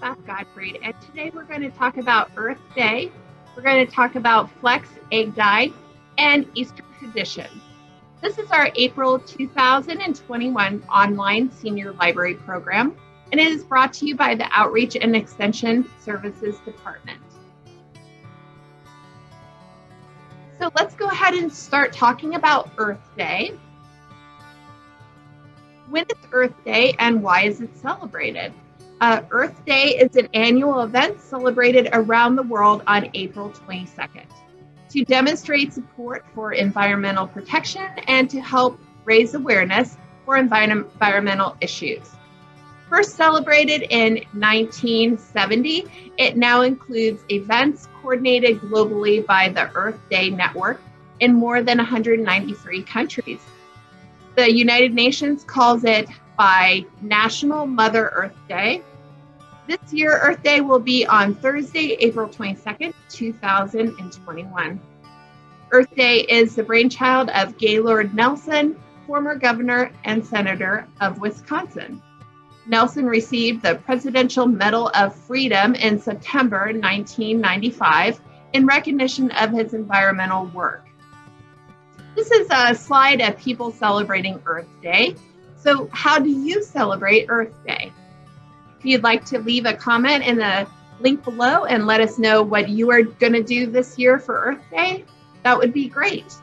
Beth Gottfried, and today we're going to talk about Earth Day. We're going to talk about Fleck's egg dye and Easter traditions. This is our April 2021 online senior library program, and it is brought to you by the Outreach and Extension Services Department. So let's go ahead and start talking about Earth Day. When is Earth Day and why is it celebrated? Earth Day is an annual event celebrated around the world on April 22nd to demonstrate support for environmental protection and to help raise awareness for environmental issues. First celebrated in 1970, it now includes events coordinated globally by the Earth Day Network in more than 193 countries. The United Nations calls it National Mother Earth Day. This year, Earth Day will be on Thursday, April 22nd, 2021. Earth Day is the brainchild of Gaylord Nelson, former governor and senator of Wisconsin. Nelson received the Presidential Medal of Freedom in September 1995 in recognition of his environmental work. This is a slide of people celebrating Earth Day. So how do you celebrate Earth Day? If you'd like to leave a comment in the link below and let us know what you are going to do this year for Earth Day, that would be great.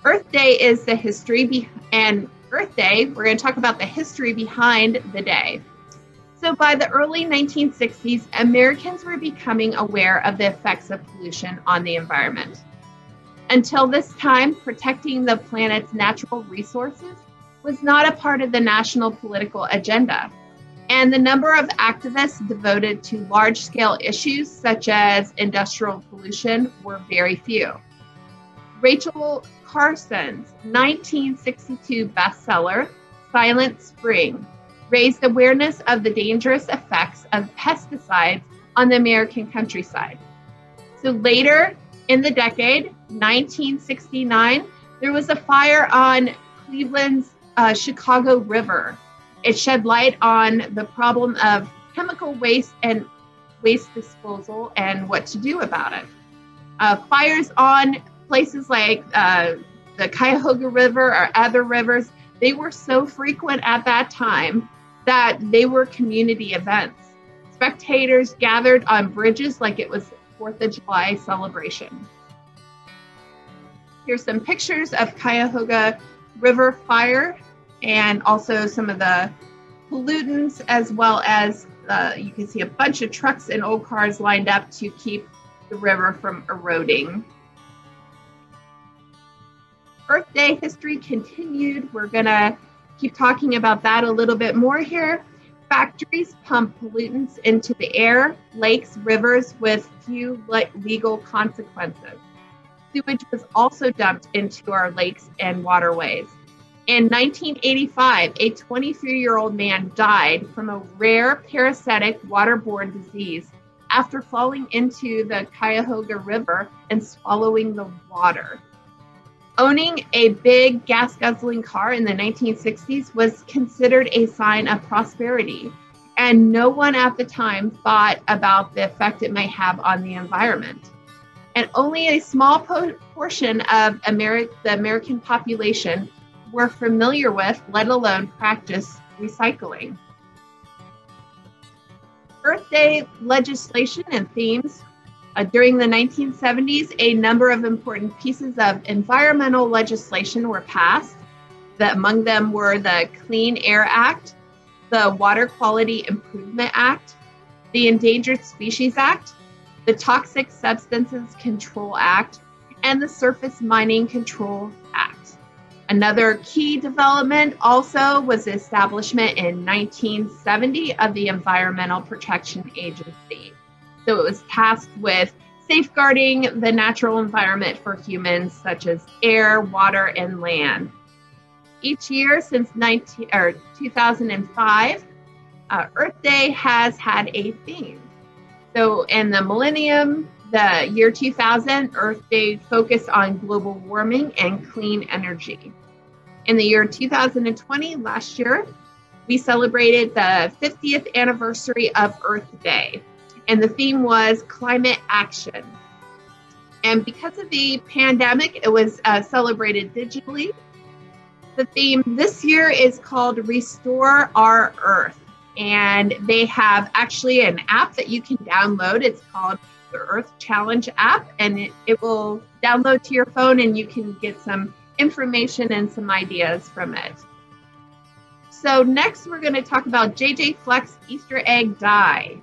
Earth Day is the history and Earth Day, we're going to talk about the history behind the day. So by the early 1960s, Americans were becoming aware of the effects of pollution on the environment. Until this time, protecting the planet's natural resources was not a part of the national political agenda, and the number of activists devoted to large-scale issues such as industrial pollution were very few. Rachel Carson's 1962 bestseller, Silent Spring, raised awareness of the dangerous effects of pesticides on the American countryside. So later in the decade, 1969, there was a fire on Cleveland's Chicago River. It shed light on the problem of chemical waste and waste disposal and what to do about it. Fires on places like the Cuyahoga River or other rivers, they were so frequent at that time that they were community events. Spectators gathered on bridges like it was 4th of July celebration. Here's some pictures of Cuyahoga River fire and also some of the pollutants, as well as you can see a bunch of trucks and old cars lined up to keep the river from eroding. Earth Day history continued. We're gonna keep talking about that a little bit more here. Factories pump pollutants into the air, lakes, rivers with few legal consequences. Sewage was also dumped into our lakes and waterways. In 1985, a 23-year-old man died from a rare parasitic waterborne disease after falling into the Cuyahoga River and swallowing the water. Owning a big gas-guzzling car in the 1960s was considered a sign of prosperity, and no one at the time thought about the effect it might have on the environment. And only a small portion of the American population were familiar with, let alone practice, recycling. Earth Day legislation and themes. During the 1970s, a number of important pieces of environmental legislation were passed. Among them were the Clean Air Act, the Water Quality Improvement Act, the Endangered Species Act, the Toxic Substances Control Act, and the Surface Mining Control Act. Another key development also was the establishment in 1970 of the Environmental Protection Agency. So it was tasked with safeguarding the natural environment for humans, such as air, water, and land. Each year since 2005, Earth Day has had a theme. So in the millennium, the year 2000, Earth Day focused on global warming and clean energy. In the year 2020, last year, we celebrated the 50th anniversary of Earth Day, and the theme was climate action. And because of the pandemic, it was celebrated digitally. The theme this year is called Restore Our Earth. And they have actually an app that you can download. It's called the Earth Challenge app, and it will download to your phone, and you can get some information and some ideas from it. So next we're going to talk about J.J. Fleck's Easter egg die.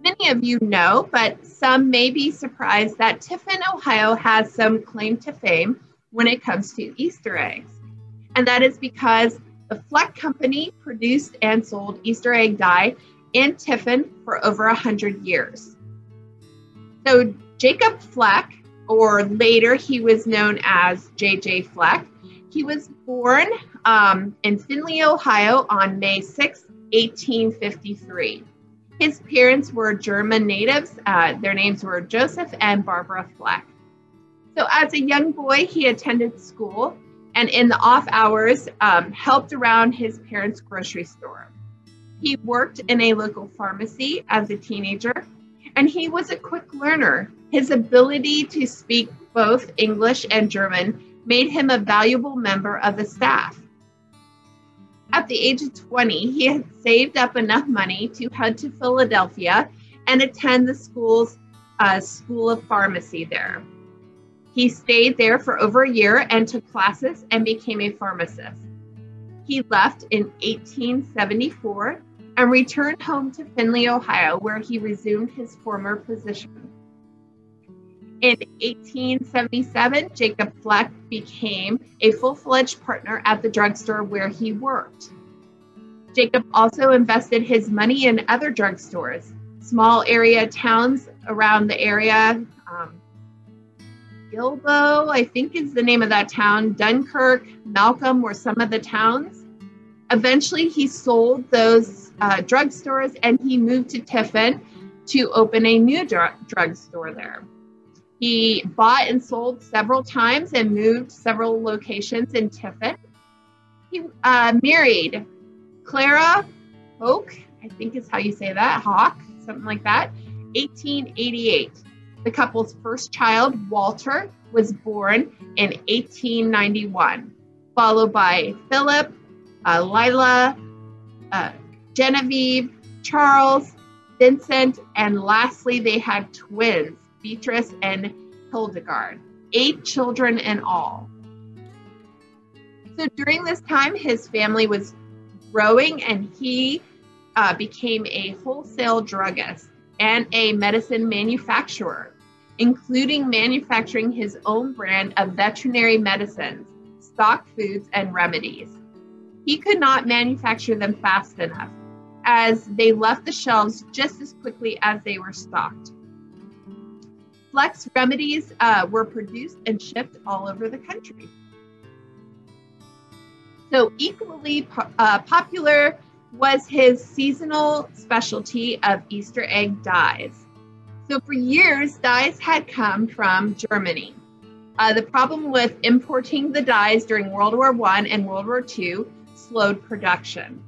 Many of you know, but some may be surprised that Tiffin, Ohio has some claim to fame when it comes to Easter eggs. And that is because the Fleck company produced and sold Easter egg dye in Tiffin for over 100 years. So Jacob Fleck, or later he was known as J.J. Fleck, he was born in Findlay, Ohio on May 6, 1853. His parents were German natives. Their names were Joseph and Barbara Fleck. So as a young boy, he attended school and in the off hours helped around his parents' grocery store. He worked in a local pharmacy as a teenager, and he was a quick learner. His ability to speak both English and German made him a valuable member of the staff. At the age of 20, he had saved up enough money to head to Philadelphia and attend the school's School of Pharmacy there. He stayed there for over a year and took classes and became a pharmacist. He left in 1874 and returned home to Findlay, Ohio, where he resumed his former position. In 1877, Jacob Fleck became a full-fledged partner at the drugstore where he worked. Jacob also invested his money in other drugstores, small area towns around the area. Gilbo, I think is the name of that town. Dunkirk, Malcolm were some of the towns. Eventually, he sold those drugstores and he moved to Tiffin to open a new drugstore there. He bought and sold several times and moved several locations in Tiffin. He married Clara Hoke, I think is how you say that, Hawk, something like that, 1888. The couple's first child, Walter, was born in 1891, followed by Philip, Lila, Genevieve, Charles, Vincent, and lastly, they had twins, Beatrice and Hildegard, 8 children in all. So during this time, his family was growing and he became a wholesale druggist and a medicine manufacturer, including manufacturing his own brand of veterinary medicines, stock foods, and remedies. He could not manufacture them fast enough, as they left the shelves just as quickly as they were stocked. Fleck's remedies were produced and shipped all over the country. So equally popular was his seasonal specialty of Easter egg dyes. So for years, dyes had come from Germany. The problem with importing the dyes during World War I and World War II slowed production.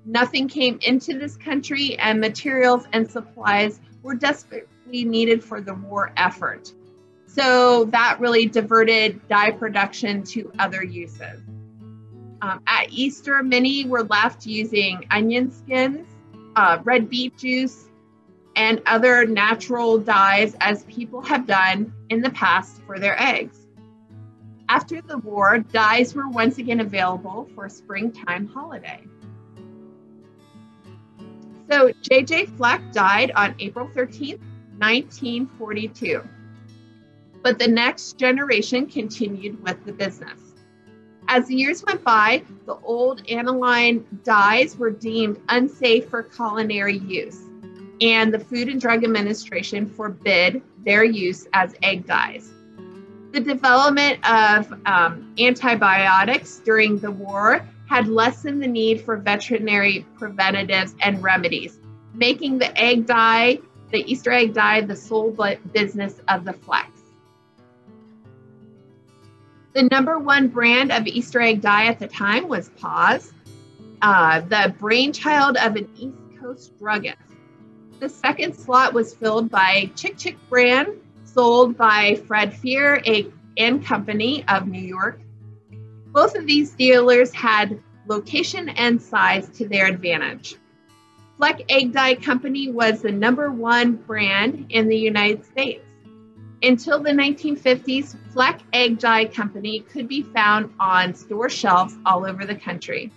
Nothing came into this country, and materials and supplies were desperately needed for the war effort. So that really diverted dye production to other uses. At Easter, many were left using onion skins, red beet juice, and other natural dyes, as people have done in the past for their eggs. After the war, dyes were once again available for a springtime holiday. So J.J. Fleck died on April 13th, 1942. But the next generation continued with the business. As the years went by, the old aniline dyes were deemed unsafe for culinary use, and the Food and Drug Administration forbid their use as egg dyes. The development of antibiotics during the war had lessened the need for veterinary preventatives and remedies, making the egg dye, the Easter egg dye, the sole business of the Flecks. The #1 brand of Easter egg dye at the time was Paws, the brainchild of an East Coast druggist. The second slot was filled by Chick Chick brand, sold by Fred Fear and Company of New York. Both of these dealers had location and size to their advantage. Fleck Egg Dye Company was the #1 brand in the United States. Until the 1950s, Fleck Egg Dye Company could be found on store shelves all over the country.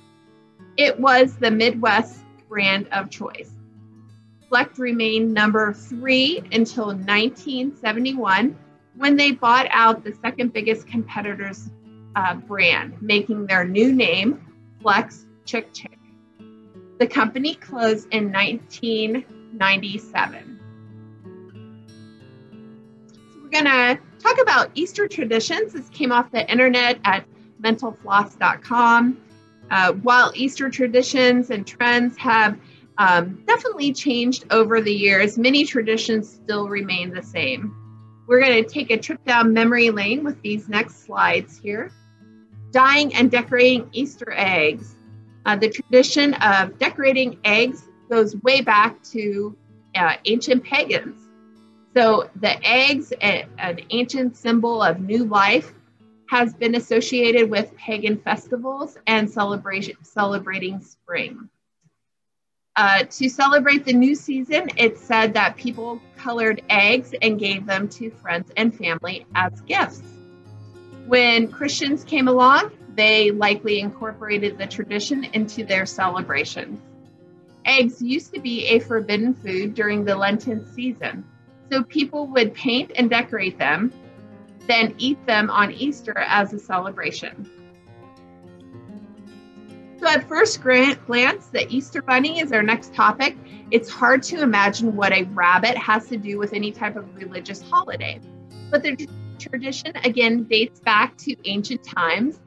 It was the Midwest brand of choice. Fleck remained #3 until 1971, when they bought out the second biggest competitor's brand, making their new name, Fleck's Chick Chick. The company closed in 1997. So we're going to talk about Easter traditions. This came off the internet at mentalfloss.com. While Easter traditions and trends have definitely changed over the years, many traditions still remain the same. We're going to take a trip down memory lane with these next slides here. Dyeing and decorating Easter eggs. The tradition of decorating eggs goes way back to ancient pagans. So the eggs, an ancient symbol of new life, has been associated with pagan festivals and celebrating spring. To celebrate the new season, it's said that people colored eggs and gave them to friends and family as gifts. When Christians came along, they likely incorporated the tradition into their celebrations. Eggs used to be a forbidden food during the Lenten season, so people would paint and decorate them, then eat them on Easter as a celebration. So at first glance, the Easter Bunny is our next topic. It's hard to imagine what a rabbit has to do with any type of religious holiday. But the tradition, again, dates back to ancient times.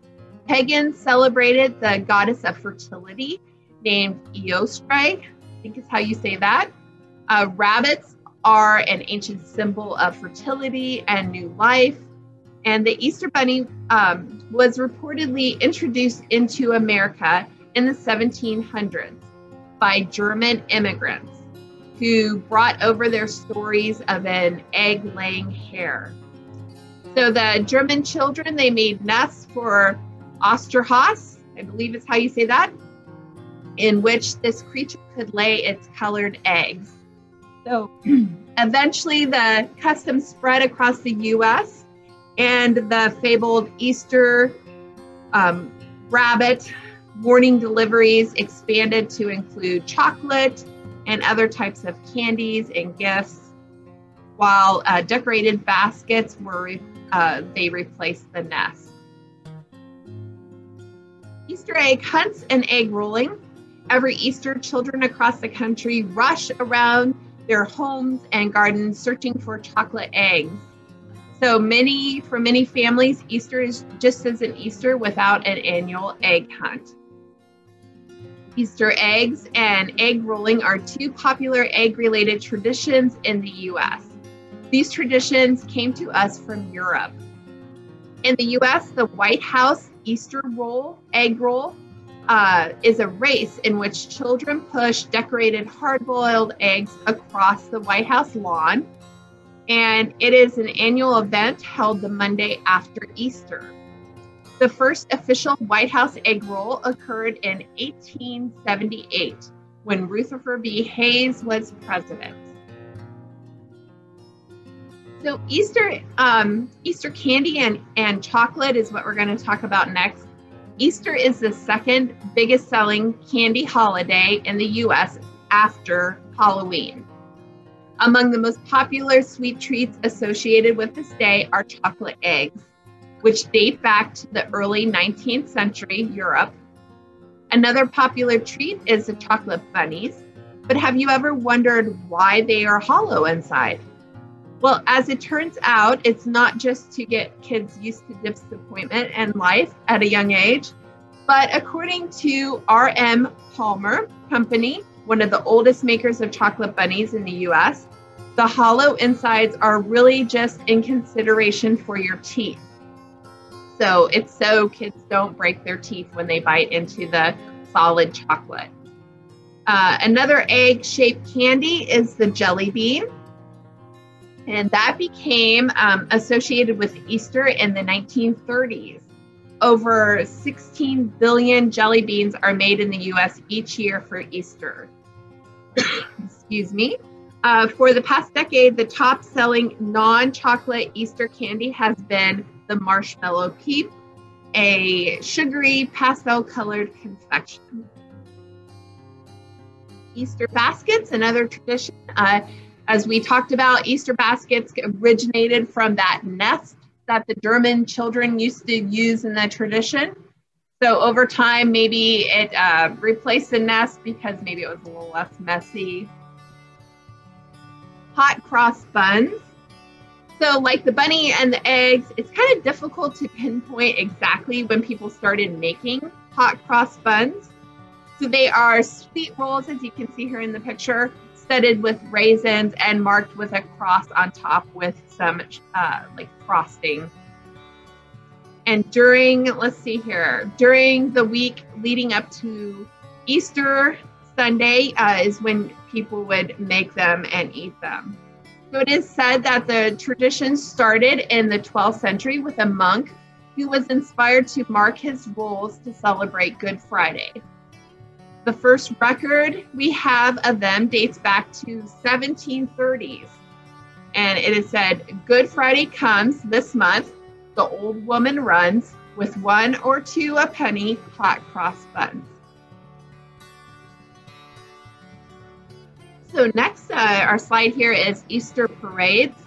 Pagans celebrated the goddess of fertility named Eostre, I think is how you say that. Rabbits are an ancient symbol of fertility and new life. And the Easter Bunny was reportedly introduced into America in the 1700s by German immigrants who brought over their stories of an egg-laying hare. So the German children, they made nests for Osterhaus, I believe is how you say that, in which this creature could lay its colored eggs. So eventually the custom spread across the U.S., and the fabled Easter rabbit morning deliveries expanded to include chocolate and other types of candies and gifts, while decorated baskets they replaced the nest. Easter egg hunts and egg rolling. Every Easter, children across the country rush around their homes and gardens searching for chocolate eggs. So for many families, Easter is just as an Easter without an annual egg hunt. Easter eggs and egg rolling are two popular egg-related traditions in the U.S. These traditions came to us from Europe. In the U.S., the White House Easter egg roll, is a race in which children push decorated hard-boiled eggs across the White House lawn, and it is an annual event held the Monday after Easter. The first official White House egg roll occurred in 1878 when Rutherford B. Hayes was president. So Easter candy and chocolate is what we're going to talk about next. Easter is the second biggest selling candy holiday in the U.S. after Halloween. Among the most popular sweet treats associated with this day are chocolate eggs, which date back to the early 19th century Europe. Another popular treat is the chocolate bunnies, but have you ever wondered why they are hollow inside? Well, as it turns out, it's not just to get kids used to disappointment and life at a young age, but according to R.M. Palmer Company, one of the oldest makers of chocolate bunnies in the U.S., the hollow insides are really just in consideration for your teeth. So it's so kids don't break their teeth when they bite into the solid chocolate. Another egg-shaped candy is the jelly bean. And that became associated with Easter in the 1930s. Over 16 billion jelly beans are made in the US each year for Easter. Excuse me. For the past decade, the top-selling non-chocolate Easter candy has been the Marshmallow Peep, a sugary pastel-colored confection. Easter baskets, another tradition. As we talked about, Easter baskets originated from that nest that the German children used to use in the tradition. So over time, maybe it replaced the nest because maybe it was a little less messy. Hot cross buns. So like the bunny and the eggs, it's kind of difficult to pinpoint exactly when people started making hot cross buns. So they are sweet rolls, as you can see here in the picture, studded with raisins and marked with a cross on top with some like frosting. And during the week leading up to Easter Sunday is when people would make them and eat them. So it is said that the tradition started in the 12th century with a monk who was inspired to mark his rolls to celebrate Good Friday. The first record we have of them dates back to 1730s. And it is said, Good Friday comes this month, the old woman runs with 1 or 2 a penny hot cross buns. So next, our slide here is Easter parades.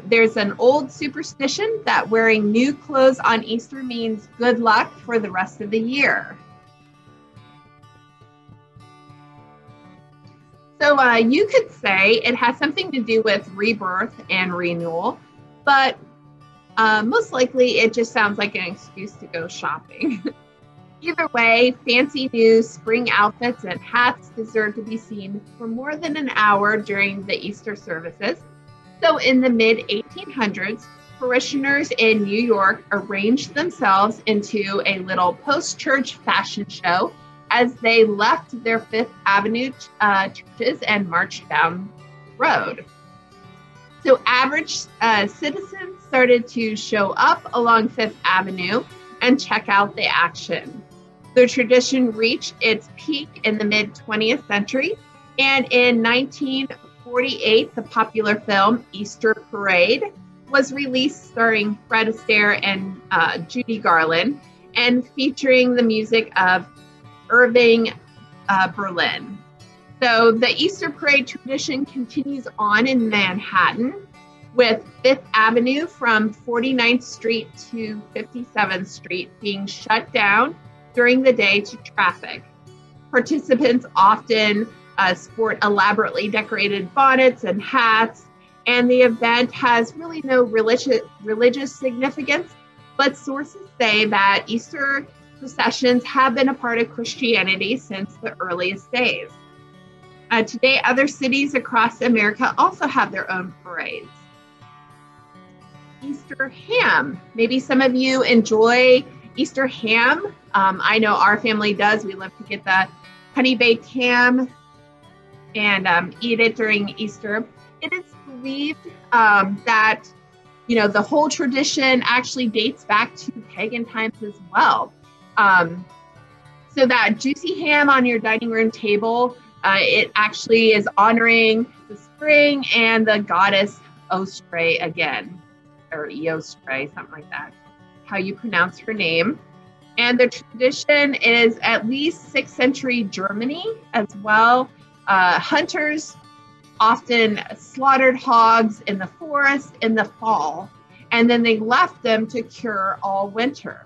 There's an old superstition that wearing new clothes on Easter means good luck for the rest of the year. So you could say it has something to do with rebirth and renewal, but most likely it just sounds like an excuse to go shopping. Either way, fancy new spring outfits and hats deserve to be seen for more than an hour during the Easter services. So in the mid-1800s, parishioners in New York arranged themselves into a little post-church fashion show as they left their Fifth Avenue churches and marched down the road. So average citizens started to show up along Fifth Avenue and check out the action. The tradition reached its peak in the mid-20th century, and in 1948, the popular film Easter Parade was released, starring Fred Astaire and Judy Garland, and featuring the music of Irving Berlin. So the Easter Parade tradition continues on in Manhattan, with Fifth Avenue from 49th Street to 57th Street being shut down during the day to traffic. Participants often sport elaborately decorated bonnets and hats, and the event has really no religious significance, but sources say that Easter processions have been a part of Christianity since the earliest days. Today, other cities across America also have their own parades. Easter ham. Maybe some of you enjoy Easter ham. I know our family does. We love to get the honey baked ham and eat it during Easter. It is believed that the whole tradition actually dates back to pagan times as well. So that juicy ham on your dining room table, it actually is honoring the spring and the goddess Ostre again, or Eostre, something like that, how you pronounce her name. And the tradition is at least 6th century Germany as well. Hunters often slaughtered hogs in the forest in the fall, and then they left them to cure all winter.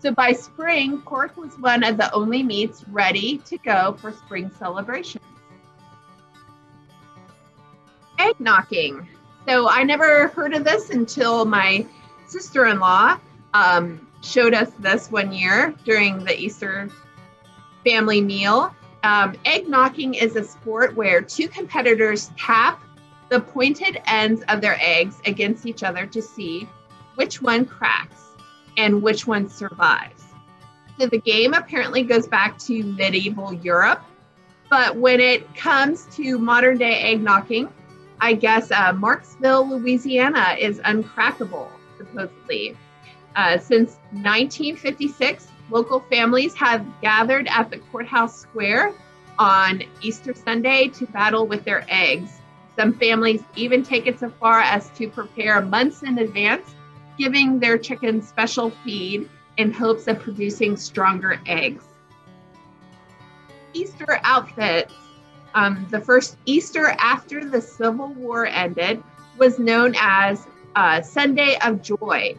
So by spring, pork was one of the only meats ready to go for spring celebrations. Egg knocking. So I never heard of this until my sister-in-law showed us this one year during the Easter family meal. Egg knocking is a sport where 2 competitors tap the pointed ends of their eggs against each other to see which one cracks and which one survives. So the game apparently goes back to medieval Europe, but when it comes to modern day egg knocking, I guess Marksville, Louisiana is uncrackable, supposedly. Since 1956, local families have gathered at the courthouse square on Easter Sunday to battle with their eggs. Some families even take it so far as to prepare months in advance, giving their chickens special feed in hopes of producing stronger eggs. Easter outfits. The first Easter after the Civil War ended was known as Sunday of Joy.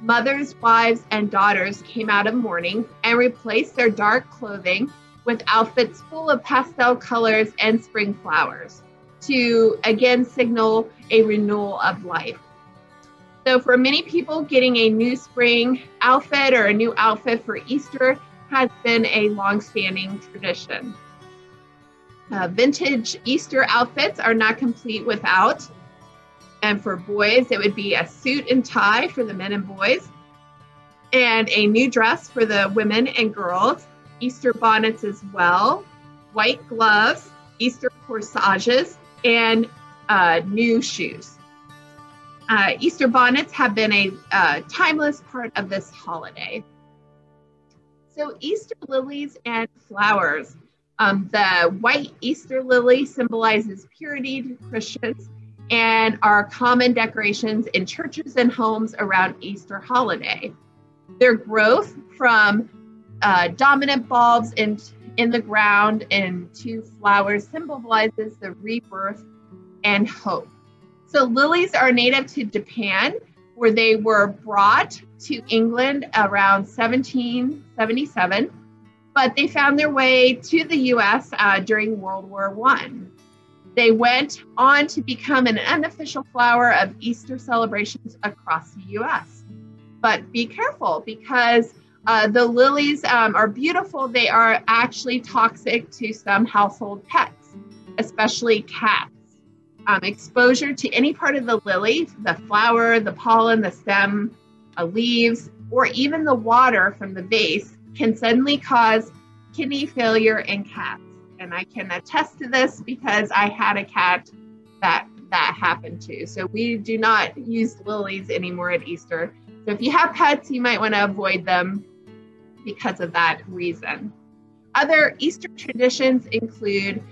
Mothers, wives, and daughters came out of mourning and replaced their dark clothing with outfits full of pastel colors and spring flowers to again signal a renewal of life. So for many people, getting a new spring outfit or a new outfit for Easter has been a long-standing tradition. Vintage Easter outfits are not complete without, and for boys, it would be a suit and tie for the men and boys, and a new dress for the women and girls, Easter bonnets as well, white gloves, Easter corsages, and new shoes. Easter bonnets have been a timeless part of this holiday. So Easter lilies and flowers. The white Easter lily symbolizes purity to Christians and are common decorations in churches and homes around Easter holiday. Their growth from dominant bulbs in the ground into flowers symbolizes the rebirth and hope. So lilies are native to Japan, where they were brought to England around 1777, but they found their way to the U.S. During World War I. They went on to become an unofficial flower of Easter celebrations across the U.S. But be careful, because the lilies are beautiful. They are actually toxic to some household pets, especially cats. Exposure to any part of the lily, the flower, the pollen, the stem, leaves, or even the water from the base can suddenly cause kidney failure in cats. And I can attest to this because I had a cat that happened to. So we do not use lilies anymore at Easter. So if you have pets, you might want to avoid them because of that reason. Other Easter traditions include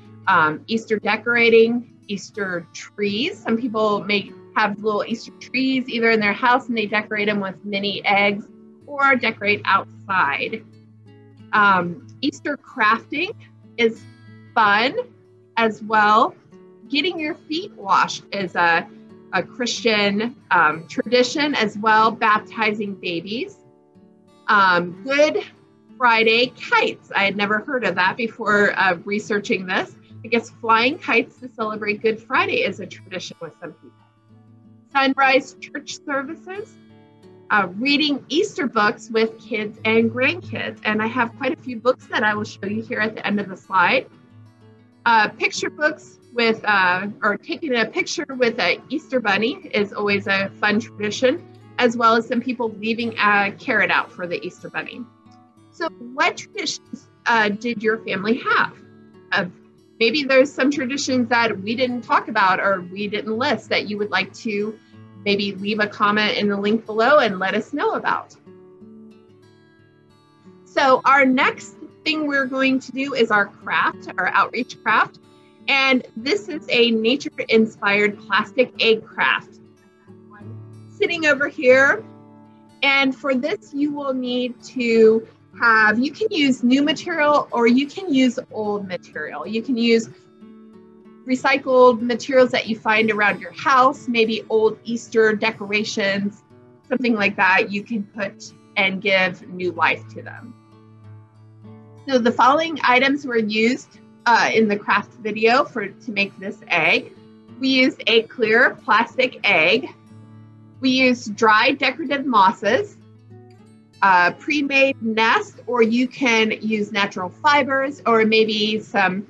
Easter decorating, Easter trees. Some people may have little Easter trees either in their house and they decorate them with mini eggs or decorate outside. Easter crafting is fun as well. Getting your feet washed is a Christian tradition as well, baptizing babies. Good Friday kites. I had never heard of that before researching this. I guess flying kites to celebrate Good Friday is a tradition with some people. Sunrise church services, reading Easter books with kids and grandkids. And I have quite a few books that I will show you here at the end of the slide. Picture books with, or taking a picture with an Easter bunny is always a fun tradition, as well as some people leaving a carrot out for the Easter bunny. So what traditions did your family have? Maybe there's some traditions that we didn't talk about or we didn't list that you would like to maybe leave a comment in the link below and let us know about. So our next thing we're going to do is our craft, our outreach craft. And this is a nature-inspired plastic egg craft. Sitting over here. And for this, you will need to you can use new material or you can use old material. You can use recycled materials that you find around your house, maybe old Easter decorations, something like that. You can put and give new life to them. So the following items were used in the craft video to make this egg. We used a clear plastic egg. We used dry decorative mosses, pre-made nest, or you can use natural fibers or maybe some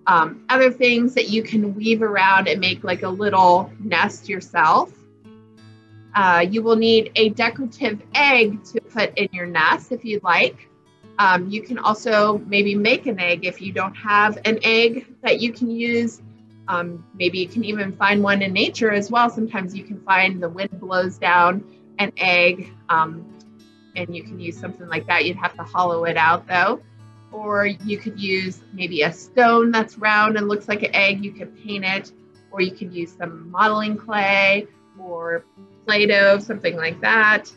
other things that you can weave around and make like a little nest yourself. You will need a decorative egg to put in your nest if you'd like. You can also maybe make an egg if you don't have an egg that you can use. Maybe you can even find one in nature as well. Sometimes you can find the wind blows down an egg, and you can use something like that. You'd have to hollow it out though. Or you could use maybe a stone that's round and looks like an egg. You could paint it, or you could use some modeling clay or Play-Doh, something like that.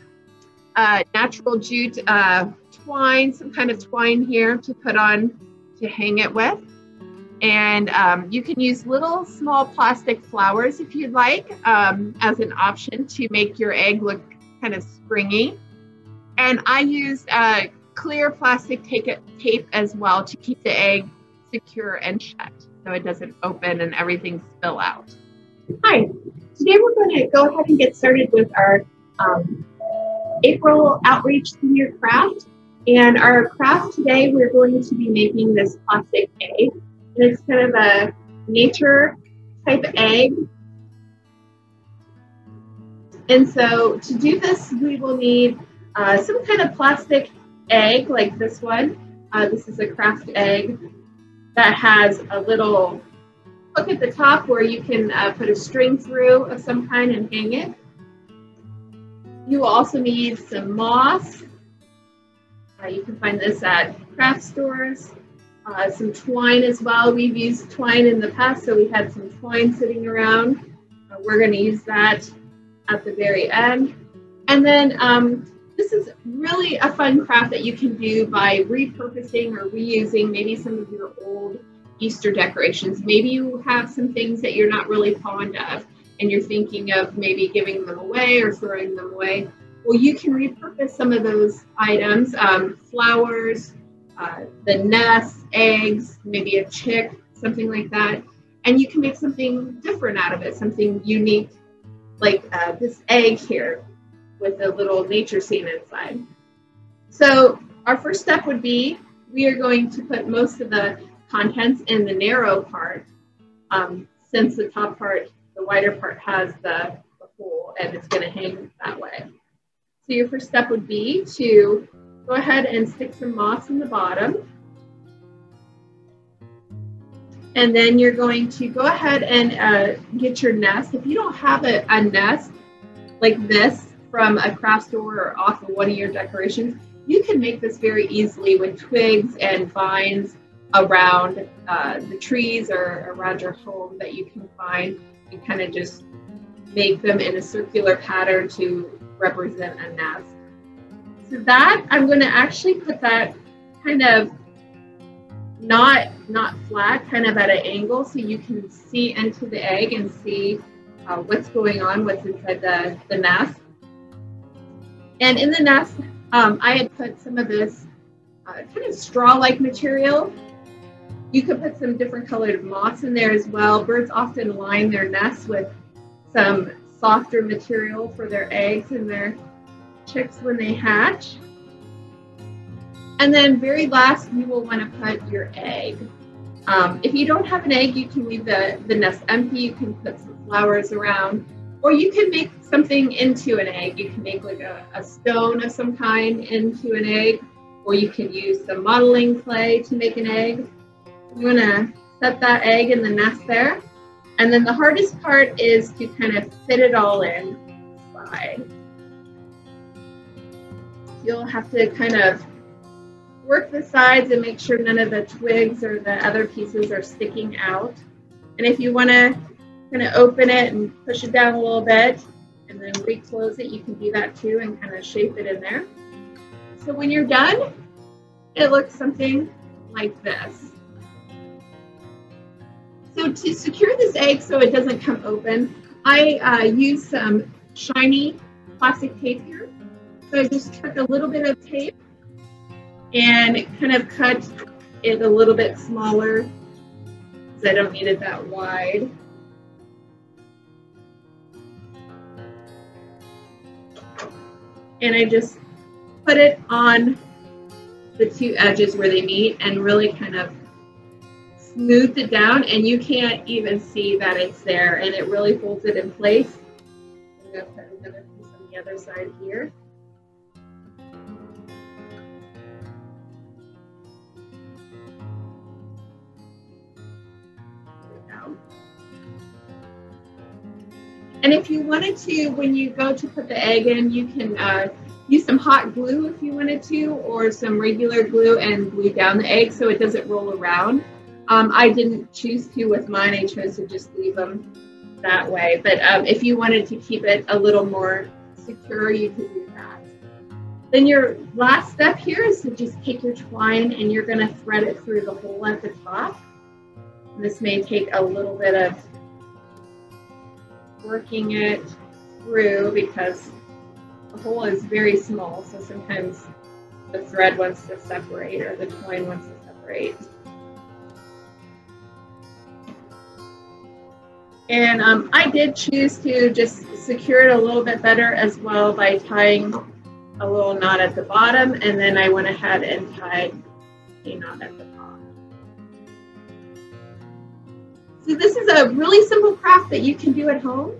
Natural jute twine, some kind of twine here to put on to hang it with. And you can use little small plastic flowers if you'd like as an option to make your egg look kind of springy. And I use clear plastic tape as well to keep the egg secure and shut so it doesn't open and everything spill out. Hi, today we're going to go ahead and get started with our April Outreach Senior Craft. And our craft today, we're going to be making this plastic egg. And it's kind of a nature type egg. And so to do this, we will need some kind of plastic egg like this one. This is a craft egg that has a little hook at the top where you can put a string through of some kind and hang it. You will also need some moss. You can find this at craft stores. Some twine as well. We've used twine in the past, so we had some twine sitting around. We're going to use that at the very end. And then this is really a fun craft that you can do by repurposing or reusing maybe some of your old Easter decorations. Maybe you have some things that you're not really fond of and you're thinking of maybe giving them away or throwing them away. Well, you can repurpose some of those items, flowers, the nests, eggs, maybe a chick, something like that. And you can make something different out of it, something unique, like this egg here with a little nature scene inside. So our first step would be, we are going to put most of the contents in the narrow part, since the top part, the wider part has the hole and it's going to hang that way. So your first step would be to go ahead and stick some moss in the bottom. And then you're going to go ahead and get your nest. If you don't have a nest like this from a craft store or off of one of your decorations, you can make this very easily with twigs and vines around the trees or around your home that you can find, and kind of just make them in a circular pattern to represent a nest. So that, I'm going to actually put that kind of not flat, kind of at an angle, so you can see into the egg and see what's going on, what's inside the nest. And in the nest, I had put some of this kind of straw-like material. You could put some different colored moss in there as well. Birds often line their nests with some softer material for their eggs and their chicks when they hatch. And then very last, you will want to put your egg. If you don't have an egg, you can leave the nest empty. You can put some flowers around, or you can make something into an egg. You can make like a stone of some kind into an egg, or you can use some modeling clay to make an egg. You want to set that egg in the nest there. And then the hardest part is to kind of fit it all inside. You'll have to kind of work the sides and make sure none of the twigs or the other pieces are sticking out. And if you want to kind of open it and push it down a little bit and then reclose it, you can do that too and kind of shape it in there. So when you're done, it looks something like this. So to secure this egg so it doesn't come open, I use some shiny plastic tape here. So I just took a little bit of tape and kind of cut it a little bit smaller because I don't need it that wide. And I just put it on the two edges where they meet and really kind of smoothed it down, and you can't even see that it's there, and it really holds it in place. I'm going to put another piece on the other side here. And if you wanted to, when you go to put the egg in, you can use some hot glue if you wanted to, or some regular glue and glue down the egg so it doesn't roll around. I didn't choose to with mine. I chose to just leave them that way. But if you wanted to keep it a little more secure, you could do that. Then your last step here is to just take your twine and you're going to thread it through the hole at the top. This may take a little bit of working it through because the hole is very small, so sometimes the thread wants to separate or the twine wants to separate. And I did choose to just secure it a little bit better as well by tying a little knot at the bottom, and then I went ahead and tied a knot at the top. So this is a really simple craft that you can do at home.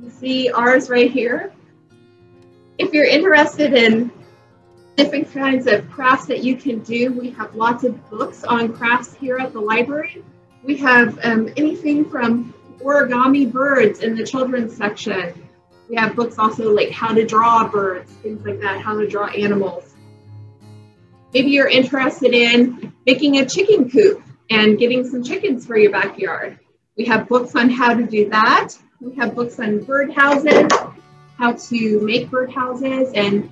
You see ours right here. If you're interested in different kinds of crafts that you can do, we have lots of books on crafts here at the library. We have anything from origami birds in the children's section. We have books also like how to draw birds, things like that, how to draw animals. Maybe you're interested in making a chicken coop and getting some chickens for your backyard. We have books on how to do that. We have books on bird houses, how to make bird houses and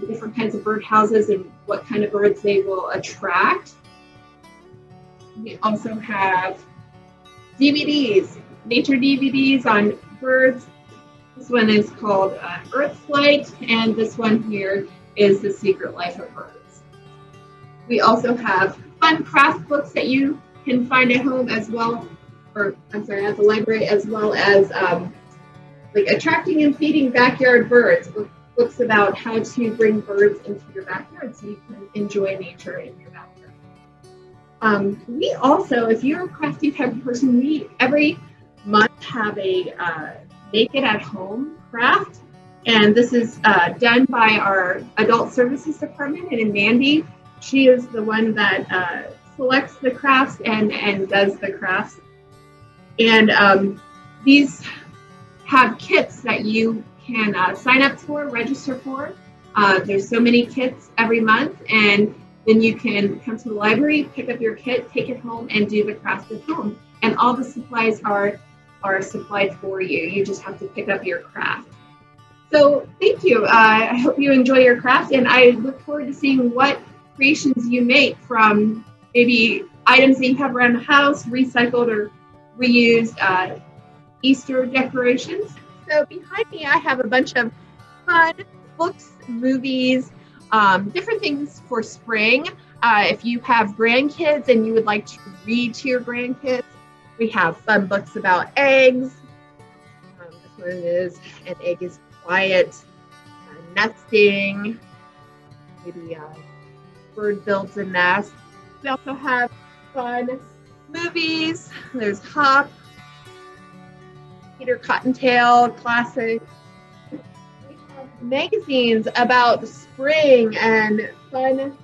the different kinds of bird houses and what kind of birds they will attract. We also have DVDs, nature DVDs on birds. This one is called Earth Flight, and this one here is The Secret Life of Birds. We also have fun craft books that you can find at home as well, or I'm sorry, at the library, as well as like attracting and feeding backyard birds, books about how to bring birds into your backyard so you can enjoy nature in your backyard. We also, if you're a crafty type of person, we every month have a make it at home craft, and this is done by our adult services department, and Mandy, she is the one that selects the crafts and does the crafts. And these have kits that you can sign up for, register for. There's so many kits every month, and then you can come to the library, pick up your kit, take it home, and do the craft at home. And all the supplies are supplied for you. You just have to pick up your craft. So thank you. I hope you enjoy your craft, and I look forward to seeing what creations you make from maybe items that you have around the house, recycled or reused Easter decorations. So behind me, I have a bunch of fun books, movies, different things for spring. If you have grandkids and you would like to read to your grandkids, we have fun books about eggs. This one is An Egg is Quiet, Nesting, maybe a bird builds a nest. We also have fun movies. There's Hop, Peter Cottontail, classic. We have magazines about spring and fun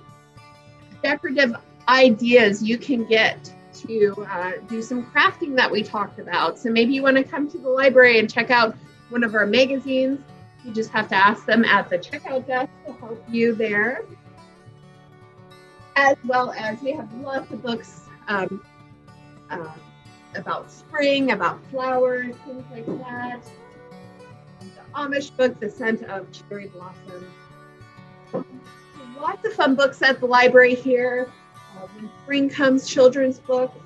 decorative ideas you can get to do some crafting that we talked about. So maybe you want to come to the library and check out one of our magazines. You just have to ask them at the checkout desk to help you there. As well as we have lots of books about spring, about flowers, things like that. The Amish book, The Scent of Cherry Blossom. Lots of fun books at the library here. When spring comes, children's books.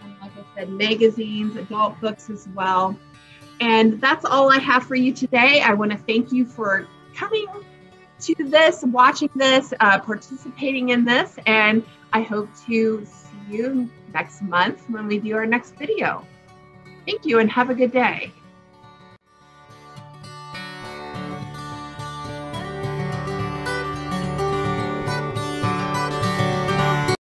And like I said, magazines, adult books as well. And that's all I have for you today. I want to thank you for coming to this, watching this, participating in this, and I hope to see you next month when we do our next video. Thank you and have a good day.